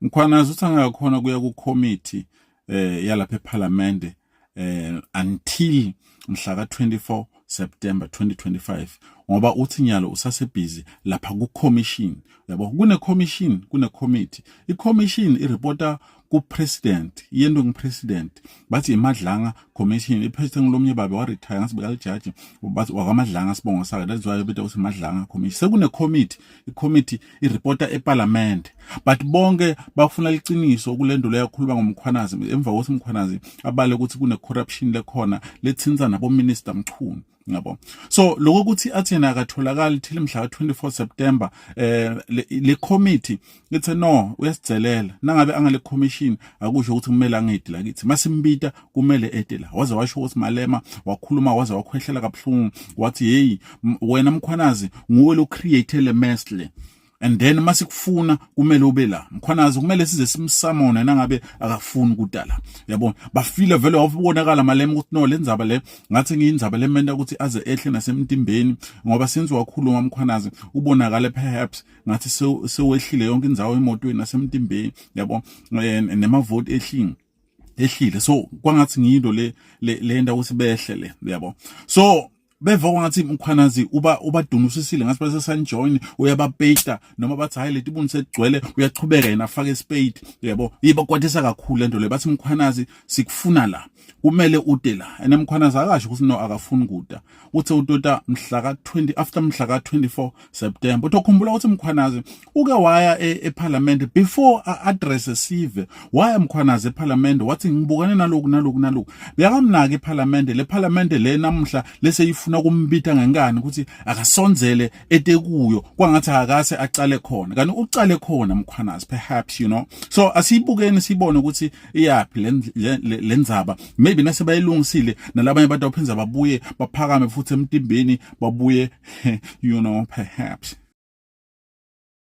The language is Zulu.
Mkhwanazi uthi angakhona kuya ku committee yalapha eParliament until mhla ka 24 September 2025 ngoba uthi nyalo usasebhizi lapha ku commission. Yabo kune committee. I commission ireporta ku president yendo ngipresident bathi iMadlanga commission ipresident ngilomnye babe wa retire ngasibeka lijaji bathi wakaMadlanga sibonga saka that's why beta uthi Madlanga commission sekune committee ireporta eParliament but bonke bafuna liqiniso kulendo leyakhuluma ngomkhwanazi emva kokuthi umkhwanazi abale ukuthi kune corruption lekhona lethinza nabo minister Mchunu ngabo. So lokho ukuthi athena akatholakala till mhla ka 24 September le committee lithe no uyasicelela nangabe angale commission akusho ukuthi kumele angedi lakithi masimbita kumele ede la waze washo ukuthi Malema wakhuluma waze wakhwehlela kabuhlungu wathi hey wena mkhwanazi nguwe lo create le mess le and then masikufuna kumele ube la mkhwanazi kumele size simsamone nangabe akafuni kudala yabona bafile vele wabonakala Malema ukuthi no lenzaba le ngathi ngiyindzaba lemenda ukuthi aze ehle nasemtimbeni ngoba senze wakhuluma mkhwanazi ubonakala perhaps ngathi sewehlile yonke indzawo emotweni nasemtimbeni yabo nemavote ehlile so kwangathi ngiyilo le nda ukuthi behle le yabo so beva ngathi mkhwanazi ubadunusisile ngathi base sanjoin uyabapeta noma bathi hayi leti bunise egcwele uyachubeka yena afake spade yabo yiba kwathisa kakhulu lento le bathi mkhwanazi sikufuna la kumele ude la ene mkhwanazi akasho ukuthi no akafuni kuda uthe utota mhla ka 20 after mhla ka 24 September utokhumbula ukuthi mkhwanazi uke waya eParliament before address sive waya mkhwanazi eParliament wathi ngibukane naloku beyakamnaka eParliament le Parliament le namhla leseyifuna kumbita ngengane ukuthi akasonzele etekuyo kwangathi akase aqale khona kanti uqale khona mkhwanazi perhaps you know so asibukeni sibone ukuthi iyapi lenzaba maybe nase bayilungisile nalabanye abantu baphenza babuye baphakame futhi emtimbeni babuye you know perhaps